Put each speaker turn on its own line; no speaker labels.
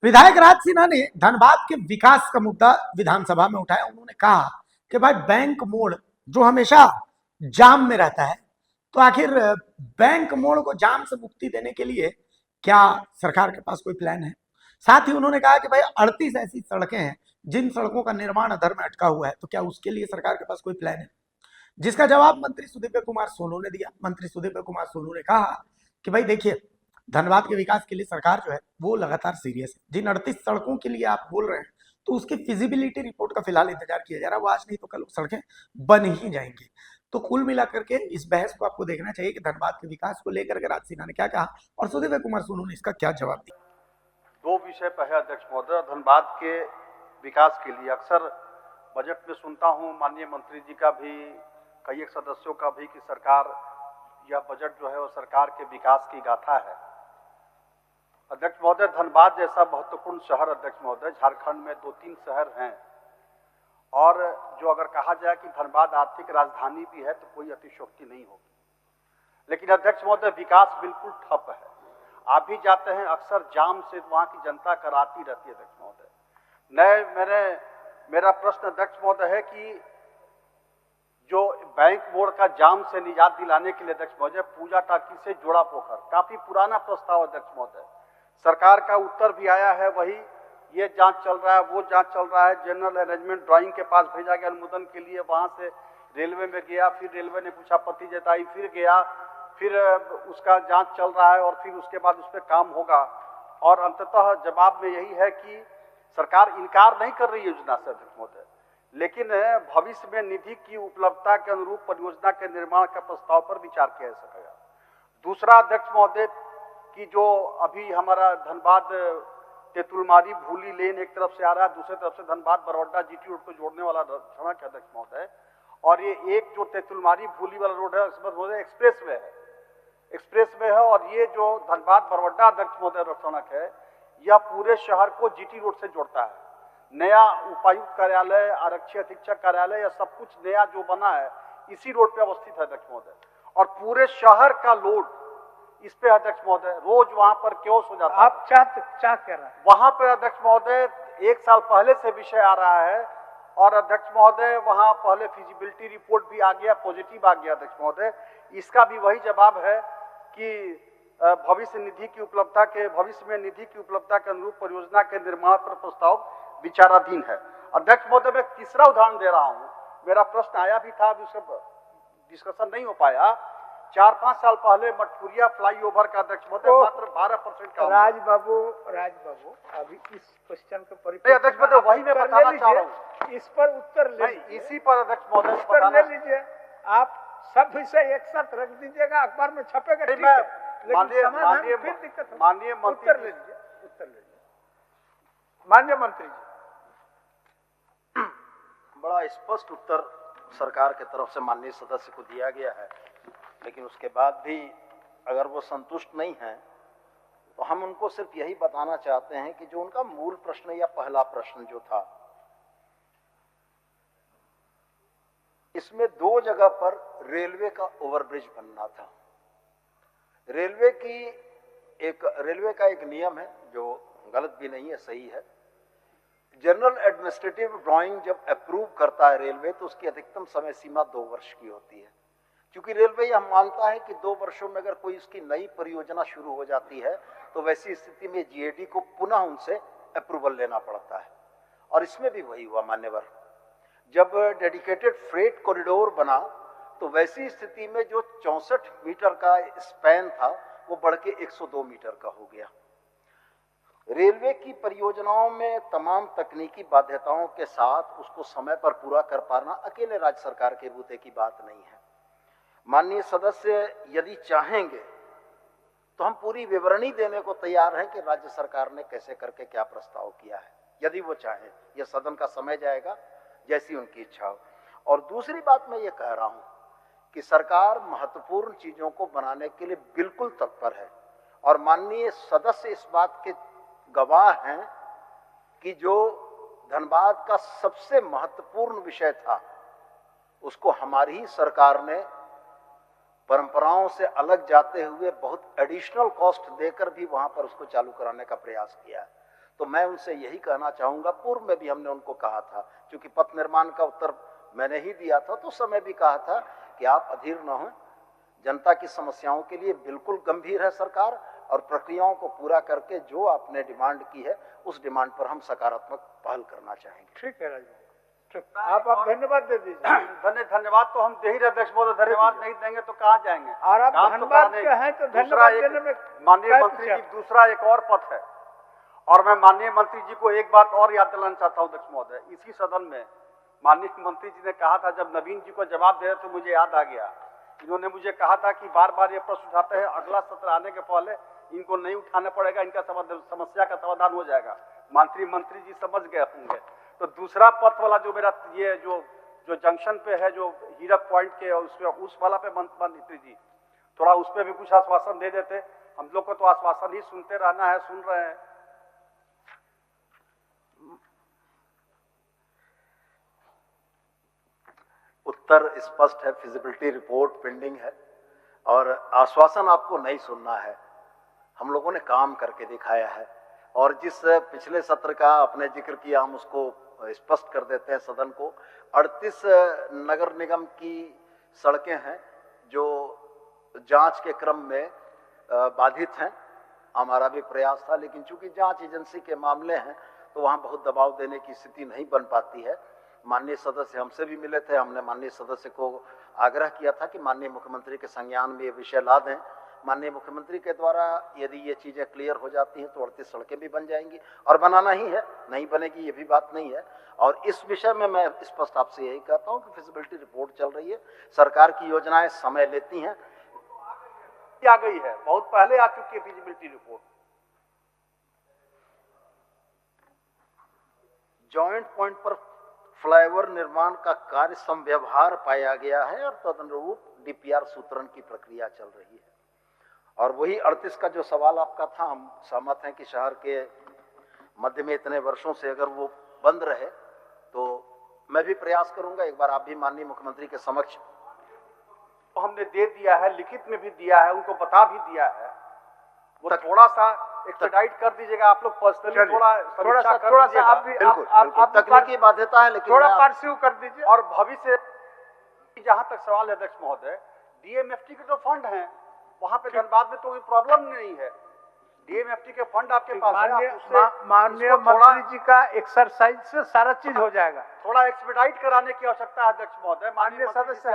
विधायक राज सिन्हा ने धनबाद के विकास का मुद्दा विधानसभा में उठाया। उन्होंने कहा कि भाई बैंक मोड़ जो हमेशा जाम में रहता है, तो आखिर बैंक मोड़ को जाम से मुक्ति देने के लिए क्या सरकार के पास कोई प्लान है। साथ ही उन्होंने कहा कि भाई 38 ऐसी सड़कें हैं जिन सड़कों का निर्माण अधर में अटका हुआ है, तो क्या उसके लिए सरकार के पास कोई प्लान है। जिसका जवाब मंत्री सुदीव्य कुमार सोनू ने दिया। मंत्री सुदीव्य कुमार सोनू ने कहा कि भाई देखिए, धनबाद के विकास के लिए सरकार जो है वो लगातार सीरियस है। जिन 38 सड़कों के लिए आप बोल रहे हैं, तो उसकी फिजिबिलिटी रिपोर्ट का फिलहाल इंतजार किया जा रहा है। वो आज नहीं तो कल सड़कें बन ही जाएंगी। तो कुल मिलाकर के इस बहस को आपको देखना चाहिए कि धनबाद के विकास को लेकर के राज सिन्हा ने क्या कहा और सुदीव्य कुमार सोनू ने इसका क्या जवाब दिया।
दो विषय पर है अध्यक्ष महोदय। धनबाद के विकास के लिए अक्सर बजट में सुनता हूं माननीय मंत्री जी का भी, कई एक सदस्यों का भी, कि सरकार, यह बजट जो है वो सरकार के विकास की गाथा है। अध्यक्ष महोदय, धनबाद जैसा महत्वपूर्ण शहर, अध्यक्ष महोदय, झारखंड में 2-3 शहर हैं, और जो अगर कहा जाए कि धनबाद आर्थिक राजधानी भी है तो कोई अतिशयोक्ति नहीं होगी। लेकिन अध्यक्ष महोदय, विकास बिल्कुल ठप है। आप भी जाते हैं, अक्सर जाम से वहां की जनता कराती रहती है अध्यक्ष महोदय। मेरा प्रश्न अध्यक्ष महोदय है कि जो बैंक मोड़ का जाम से निजात दिलाने के लिए अध्यक्ष महोदय पूजा टाकी से जोड़ा पोखर, काफी पुराना प्रस्ताव अध्यक्ष महोदय, सरकार का उत्तर भी आया है, वही ये जांच चल रहा है, वो जांच चल रहा है, जनरल अरेंजमेंट ड्राइंग के पास भेजा गया अनुमोदन के लिए, वहां से रेलवे में गया, फिर रेलवे ने कुछ आपत्ति जताई, फिर गया, फिर उसका जांच चल रहा है, और फिर उसके बाद उस पर काम होगा। और अंततः जवाब में यही है कि सरकार इनकार नहीं कर रही योजना से अध्यक्ष महोदय, लेकिन भविष्य में निधि की उपलब्धता के अनुरूप परियोजना के निर्माण का प्रस्ताव पर विचार किया जा सकेगा। दूसरा अध्यक्ष महोदय, कि जो अभी हमारा धनबाद तेतुलमारी भूली लेन एक तरफ से आ रहा है, दूसरी तरफ से धनबाद बरौडा जीटी रोड को जोड़ने वाला सड़क है अध्यक्ष महोदय, और ये एक जो तेतुलमारी भूली वाला रोड है एक्सप्रेस वे है, और ये जो धनबाद बरौडा अध्यक्ष महोदय सड़क है, यह पूरे शहर को जीटी रोड से जोड़ता है। नया उपायुक्त कार्यालय, आरक्षी अधीक्षक कार्यालय, यह सब कुछ नया जो बना है इसी रोड पे अवस्थित है अध्यक्ष महोदय, और पूरे शहर का लोड इस पे अध्यक्ष महोदय, रोज वहां पर क्यों हो जाता है।
आप क्या कह रहे हैं
वहां पे अध्यक्ष महोदय 1 साल पहले से विषय आ रहा है, और अध्यक्ष महोदय वहां पहले फिजिबिलिटी रिपोर्ट भी आ गया, पॉजिटिव आ गया अध्यक्ष महोदय। इसका भी वही जवाब है कि भविष्य में निधि की उपलब्धता के अनुरूप परियोजना के निर्माण पर प्रस्ताव विचाराधीन है। अध्यक्ष महोदय, मैं तीसरा उदाहरण दे रहा हूं। मेरा प्रश्न आया भी था, डिस्कशन नहीं हो पाया। 4-5 साल पहले मटपुरिया फ्लाईओवर का अध्यक्ष महोदय मात्र 12% का।
राज बाबू, अभी इस क्वेश्चन के परिप्रेक्ष्य
अध्यक्ष महोदय वही मैं बताना चाह रहा हूँ,
इस पर उत्तर ले,
इसी पर अध्यक्ष महोदय
उत्तर ले लीजिए। आप सब विषय एक साथ रख दीजिएगा, अखबार में छपेगा, ठीक है,
माननीय मंत्री,
उत्तर ले लीजिए। माननीय मंत्री जी,
बड़ा स्पष्ट उत्तर सरकार के तरफ से माननीय सदस्य को दिया गया है, लेकिन उसके बाद भी अगर वो संतुष्ट नहीं है तो हम उनको सिर्फ यही बताना चाहते हैं कि जो उनका मूल प्रश्न या पहला प्रश्न जो था, इसमें 2 जगह पर रेलवे का ओवरब्रिज बनना था। रेलवे का एक नियम है जो गलत भी नहीं है, सही है। जनरल एडमिनिस्ट्रेटिव ड्राइंग जब अप्रूव करता है रेलवे, तो उसकी अधिकतम समय सीमा 2 वर्ष की होती है। क्योंकि रेलवे यह मानता है कि 2 वर्षों में अगर कोई उसकी नई परियोजना शुरू हो जाती है तो वैसी स्थिति में जीएडी को पुनः उनसे अप्रूवल लेना पड़ता है, और इसमें भी वही हुआ मान्यवर। जब डेडिकेटेड फ्रेट कॉरिडोर बना तो वैसी स्थिति में जो 64 मीटर का स्पैन था वो बढ़ के 102 मीटर का हो गया। रेलवे की परियोजनाओं में तमाम तकनीकी बाध्यताओं के साथ उसको समय पर पूरा कर पाना अकेले राज्य सरकार के बूते की बात नहीं है। माननीय सदस्य यदि चाहेंगे तो हम पूरी विवरणी देने को तैयार हैं कि राज्य सरकार ने कैसे करके क्या प्रस्ताव किया है, यदि वो चाहें। यह सदन का समय जाएगा, जैसी उनकी इच्छा हो। और दूसरी बात मैं ये कह रहा हूं कि सरकार महत्वपूर्ण चीजों को बनाने के लिए बिल्कुल तत्पर है, और माननीय सदस्य इस बात के गवाह हैं कि जो धनबाद का सबसे महत्वपूर्ण विषय था उसको हमारी ही सरकार ने परंपराओं से अलग जाते हुए बहुत एडिशनल कॉस्ट देकर भी वहां पर उसको चालू कराने का प्रयास किया है। तो मैं उनसे यही कहना चाहूंगा, पूर्व में भी हमने उनको कहा था, क्योंकि पथ निर्माण का उत्तर मैंने ही दिया था, तो उस समय भी कहा था कि आप अधीर न हों, जनता की समस्याओं के लिए बिल्कुल गंभीर है सरकार, और प्रक्रियाओं को पूरा करके जो आपने डिमांड की है उस डिमांड पर हम सकारात्मक पहल करना चाहेंगे।
ठीक है राजू, ठीक। आप धन्यवाद दे दीजिए।
धन्यवाद तो हम दे ही रहे अध्यक्ष महोदय, धन्यवाद नहीं देंगे तो कहाँ जाएंगे।
और आप
काम तो
धन्यवाद
कराने-
के हैं तो
दूसरा
धन्यवाद
एक-
देने में
माननीय मंत्री जी, दूसरा एक और पथ है, और मैं माननीय मंत्री जी को एक बात और याद दिलाना चाहता हूँ अध्यक्ष महोदय। इसी सदन में माननीय मंत्री जी ने कहा था, जब नवीन जी को जवाब दे रहे तो मुझे याद आ गया, इन्होंने मुझे कहा था कि बार बार ये प्रश्न उठाते हैं, अगला सत्र आने के पहले इनको नहीं उठाना पड़ेगा, इनका समस्या का समाधान हो जाएगा। मंत्री जी समझ गए होंगे। तो दूसरा पथ वाला जो मेरा ये जो जंक्शन पे है, जो हीरक पॉइंट के उस वाला पे मंत्री जी थोड़ा उस पे भी कुछ आश्वासन दे देते। हम लोग को तो आश्वासन ही सुनते रहना है, सुन रहे हैं।
उत्तर स्पष्ट है, फिजिबिलिटी रिपोर्ट पेंडिंग है, और आश्वासन आपको नहीं सुनना है। हम लोगों ने काम करके दिखाया है, और जिस पिछले सत्र का आपने जिक्र किया, हम उसको स्पष्ट कर देते हैं सदन को। 38 नगर निगम की सड़कें हैं जो जांच के क्रम में बाधित हैं। हमारा भी प्रयास था, लेकिन चूंकि जांच एजेंसी के मामले हैं तो वहां बहुत दबाव देने की स्थिति नहीं बन पाती है। माननीय सदस्य हमसे भी मिले थे, हमने माननीय सदस्य को आग्रह किया था कि माननीय मुख्यमंत्री के संज्ञान में ये विषय ला दें। माननीय मुख्यमंत्री के द्वारा यदि ये चीजें क्लियर हो जाती हैं तो 38 सड़कें भी बन जाएंगी, और बनाना ही है, नहीं बनेगी ये भी बात नहीं है। और इस विषय में मैं स्पष्ट आपसे यही कहता हूं कि फिजिबिलिटी रिपोर्ट चल रही है, सरकार की योजनाएं समय लेती हैं।
आ गई है, बहुत पहले आ चुकी है फिजिबिलिटी रिपोर्ट।
जॉइंट पॉइंट पर फ्लाईओवर निर्माण का कार्य समव्यवहार पाया गया है, और तदनुरूप डीपीआर सूत्रण की प्रक्रिया चल रही है। और वही 38 का जो सवाल आपका था, हम सहमत हैं कि शहर के मध्य में इतने वर्षों से अगर वो बंद रहे तो मैं भी प्रयास करूंगा, एक बार आप भी माननीय मुख्यमंत्री के समक्ष
तो हमने दे दिया है, लिखित में भी दिया है, उनको बता भी दिया है। वो थोड़ा सा एक्सपेडाइट कर दीजिएगा आप लोग, पर्सनली थोड़ा सा
आप भी
बिल्कुल
आप
तकनीकी बाध्यता है, लेकिन
थोड़ा परस्यू कर दीजिए।
और भविष्य जहां तक सवाल है अध्यक्ष महोदय, डीएमएफटी के तो फंड हैं, वहां पे धनबाद में तो कोई प्रॉब्लम नहीं है। डीएमएफटी के फंड आपके पास है,
माननीय मंत्री जी का एक्सरसाइज से सारा चीज हो जाएगा।
थोड़ा एक्सपेडाइट कराने की आवश्यकता है अध्यक्ष महोदय।
माननीय सदस्य